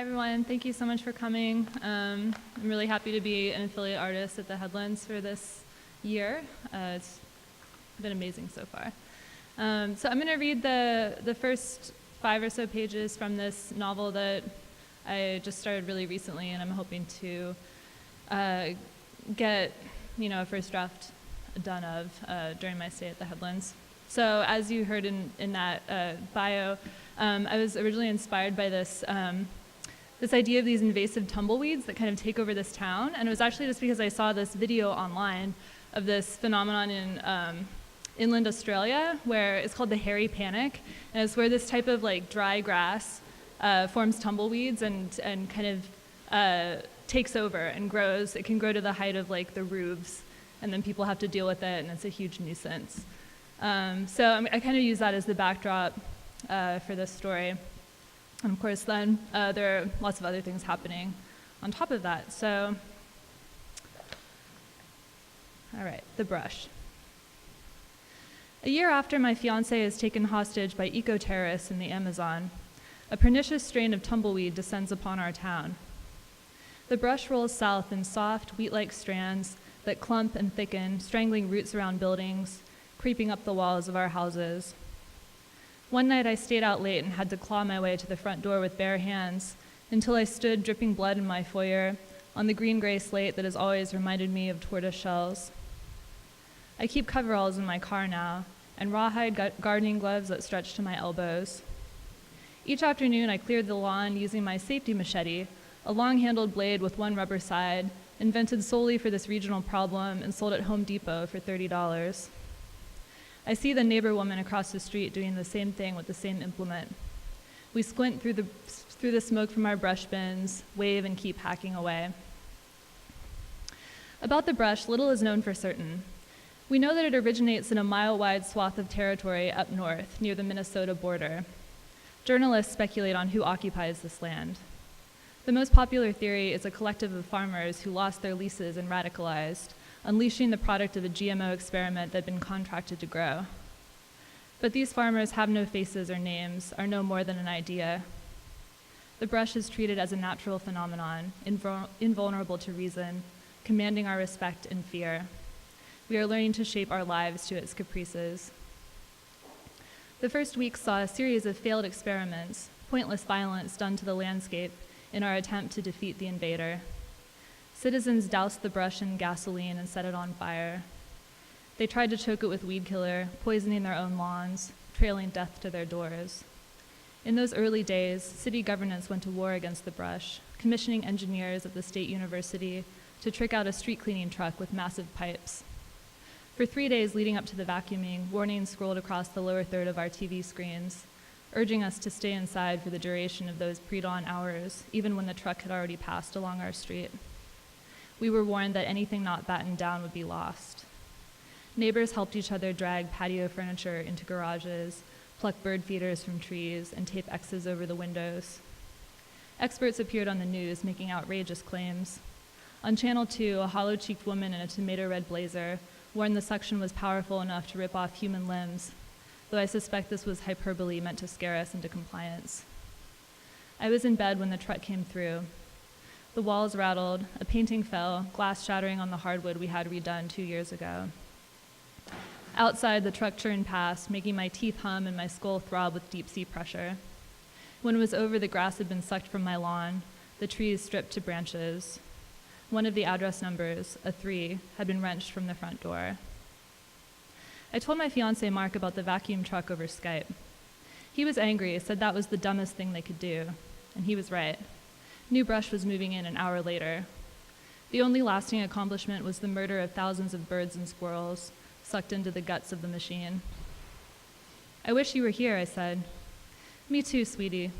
everyone. Thank you so much for coming. I'm really happy to be an affiliate artist at the Headlands for this year. It's been amazing so far. So I'm going to read the first 5 or so pages from this novel that I just started really recently, and I'm hoping to get a first draft done of during my stay at the Headlands. So as you heard in that bio, I was originally inspired by this idea of these invasive tumbleweeds that kind of take over this town. And it was actually just because I saw this video online of this phenomenon in inland Australia where it's called the hairy panic. And it's where this type of like dry grass forms tumbleweeds and kind of takes over and grows. It can grow to the height of like the roofs, and then people have to deal with it, and it's a huge nuisance. So I kind of use that as the backdrop for this story. And of course, then there are lots of other things happening on top of that. So, all right, the brush. A year after my fiance is taken hostage by eco-terrorists in the Amazon, a pernicious strain of tumbleweed descends upon our town. The brush rolls south in soft, wheat-like strands that clump and thicken, strangling roots around buildings, creeping up the walls of our houses. One night I stayed out late and had to claw my way to the front door with bare hands until I stood dripping blood in my foyer on the green-gray slate that has always reminded me of tortoise shells. I keep coveralls in my car now and rawhide gardening gloves that stretch to my elbows. Each afternoon I cleared the lawn using my safety machete, a long-handled blade with one rubber side, invented solely for this regional problem and sold at Home Depot for $30. I see the neighbor woman across the street doing the same thing with the same implement. We squint through the smoke from our brush bins, wave, and keep hacking away. About the brush, little is known for certain. We know that it originates in a mile-wide swath of territory up north, near the Minnesota border. Journalists speculate on who occupies this land. The most popular theory is a collective of farmers who lost their leases and radicalized, unleashing the product of a GMO experiment that had been contracted to grow. But these farmers have no faces or names, are no more than an idea. The brush is treated as a natural phenomenon, invulnerable to reason, commanding our respect and fear. We are learning to shape our lives to its caprices. The first week saw a series of failed experiments, pointless violence done to the landscape in our attempt to defeat the invader. Citizens doused the brush in gasoline and set it on fire. They tried to choke it with weed killer, poisoning their own lawns, trailing death to their doors. In those early days, city governance went to war against the brush, commissioning engineers at the state university to trick out a street cleaning truck with massive pipes. For 3 days leading up to the vacuuming, warnings scrolled across the lower third of our TV screens, urging us to stay inside for the duration of those pre-dawn hours, even when the truck had already passed along our street. We were warned that anything not battened down would be lost. Neighbors helped each other drag patio furniture into garages, pluck bird feeders from trees, and tape X's over the windows. Experts appeared on the news making outrageous claims. On Channel 2, a hollow-cheeked woman in a tomato-red blazer warned the suction was powerful enough to rip off human limbs, though I suspect this was hyperbole meant to scare us into compliance. I was in bed when the truck came through. The walls rattled, a painting fell, glass shattering on the hardwood we had redone 2 years ago. Outside, the truck churned past, making my teeth hum and my skull throb with deep-sea pressure. When it was over, the grass had been sucked from my lawn, the trees stripped to branches. One of the address numbers, a 3, had been wrenched from the front door. I told my fiancé Mark about the vacuum truck over Skype. He was angry, said that was the dumbest thing they could do, and he was right. New brush was moving in an hour later. The only lasting accomplishment was the murder of thousands of birds and squirrels, sucked into the guts of the machine. I wish you were here, I said. Me too, sweetie.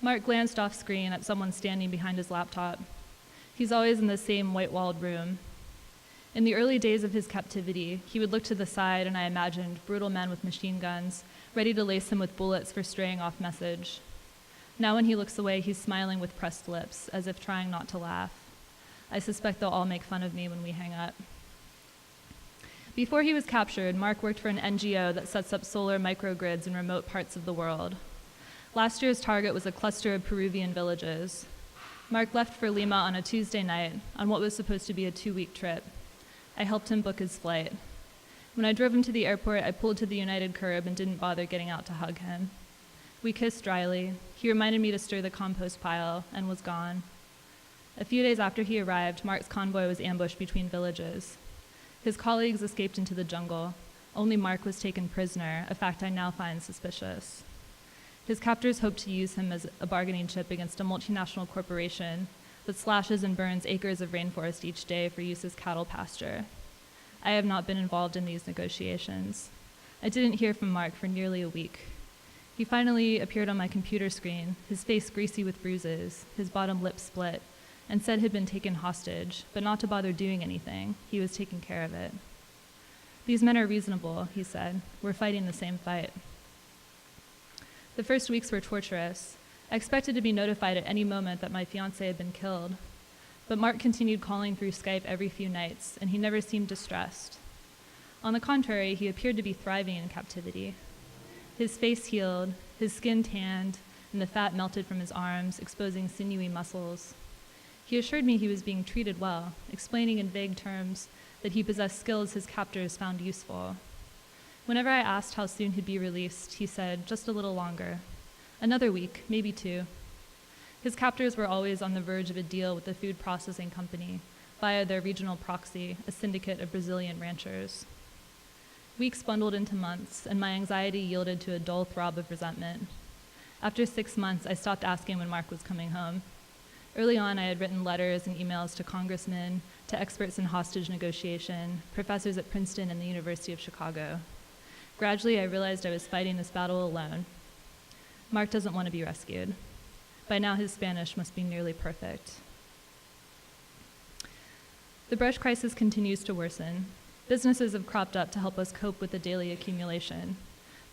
Mark glanced off screen at someone standing behind his laptop. He's always in the same white-walled room. In the early days of his captivity, he would look to the side and I imagined brutal men with machine guns, ready to lace him with bullets for straying off message. Now when he looks away, he's smiling with pressed lips, as if trying not to laugh. I suspect they'll all make fun of me when we hang up. Before he was captured, Mark worked for an NGO that sets up solar microgrids in remote parts of the world. Last year's target was a cluster of Peruvian villages. Mark left for Lima on a Tuesday night on what was supposed to be a 2-week trip. I helped him book his flight. When I drove him to the airport, I pulled to the United Curb and didn't bother getting out to hug him. We kissed dryly. He reminded me to stir the compost pile and was gone. A few days after he arrived, Mark's convoy was ambushed between villages. His colleagues escaped into the jungle. Only Mark was taken prisoner, a fact I now find suspicious. His captors hoped to use him as a bargaining chip against a multinational corporation that slashes and burns acres of rainforest each day for use as cattle pasture. I have not been involved in these negotiations. I didn't hear from Mark for nearly a week. He finally appeared on my computer screen, his face greasy with bruises, his bottom lip split, and said he'd been taken hostage, but not to bother doing anything. He was taking care of it. These men are reasonable, he said. We're fighting the same fight. The first weeks were torturous. I expected to be notified at any moment that my fiancé had been killed. But Mark continued calling through Skype every few nights, and he never seemed distressed. On the contrary, he appeared to be thriving in captivity. His face healed, his skin tanned, and the fat melted from his arms, exposing sinewy muscles. He assured me he was being treated well, explaining in vague terms that he possessed skills his captors found useful. Whenever I asked how soon he'd be released, he said, just a little longer. Another week, maybe 2. His captors were always on the verge of a deal with the food processing company via their regional proxy, a syndicate of Brazilian ranchers. Weeks bundled into months, and my anxiety yielded to a dull throb of resentment. After 6 months, I stopped asking when Mark was coming home. Early on, I had written letters and emails to congressmen, to experts in hostage negotiation, professors at Princeton and the University of Chicago. Gradually, I realized I was fighting this battle alone. Mark doesn't want to be rescued. By now, his Spanish must be nearly perfect. The brush crisis continues to worsen. Businesses have cropped up to help us cope with the daily accumulation.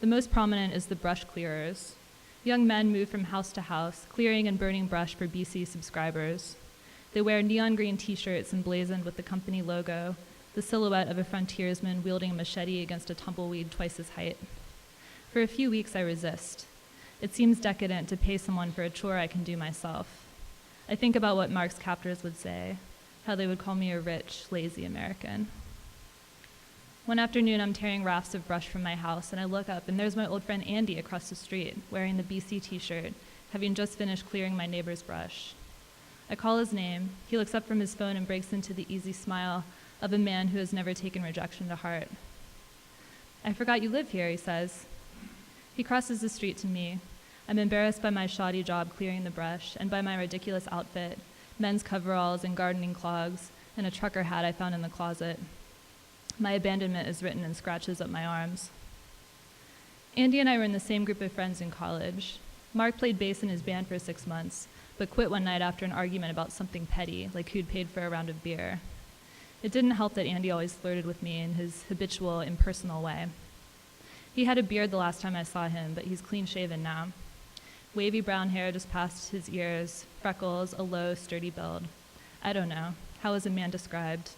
The most prominent is the brush clearers. Young men move from house to house, clearing and burning brush for BC subscribers. They wear neon green t-shirts emblazoned with the company logo, the silhouette of a frontiersman wielding a machete against a tumbleweed twice his height. For a few weeks, I resist. It seems decadent to pay someone for a chore I can do myself. I think about what Mark's captors would say, how they would call me a rich, lazy American. One afternoon, I'm tearing rafts of brush from my house, and I look up, and there's my old friend Andy across the street, wearing the BC t-shirt, having just finished clearing my neighbor's brush. I call his name. He looks up from his phone and breaks into the easy smile of a man who has never taken rejection to heart. I forgot you live here, he says. He crosses the street to me. I'm embarrassed by my shoddy job clearing the brush and by my ridiculous outfit, men's coveralls and gardening clogs, and a trucker hat I found in the closet. My abandonment is written in scratches up my arms. Andy and I were in the same group of friends in college. Mark played bass in his band for 6 months, but quit one night after an argument about something petty, like who'd paid for a round of beer. It didn't help that Andy always flirted with me in his habitual, impersonal way. He had a beard the last time I saw him, but he's clean-shaven now. Wavy brown hair just past his ears, freckles, a low, sturdy build. I don't know. How is a man described?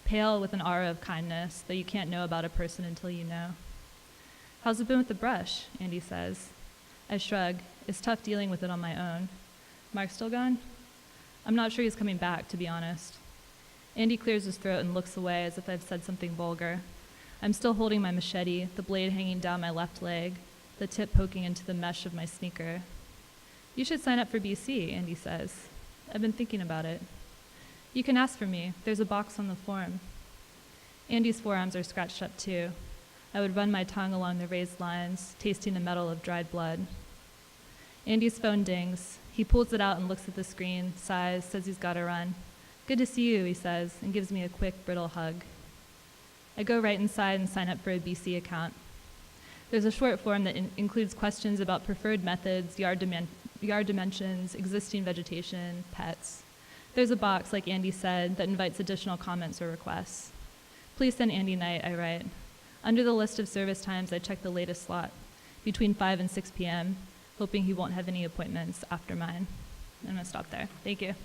Pale with an aura of kindness that you can't know about a person until you know. How's it been with the brush? Andy says. I shrug. It's tough dealing with it on my own. Mark still gone? I'm not sure he's coming back, to be honest. Andy clears his throat and looks away as if I've said something vulgar. I'm still holding my machete, the blade hanging down my left leg, the tip poking into the mesh of my sneaker. You should sign up for BC, Andy says. I've been thinking about it. You can ask for me. There's a box on the form. Andy's forearms are scratched up too. I would run my tongue along the raised lines, tasting the metal of dried blood. Andy's phone dings. He pulls it out and looks at the screen, sighs, says he's got to run. Good to see you, he says, and gives me a quick, brittle hug. I go right inside and sign up for a BC account. There's a short form that includes questions about preferred methods, yard dimensions, existing vegetation, pets. There's a box, like Andy said, that invites additional comments or requests. Please send Andy Knight, I write. Under the list of service times, I check the latest slot, between 5 and 6 p.m., hoping he won't have any appointments after mine. I'm going to stop there. Thank you.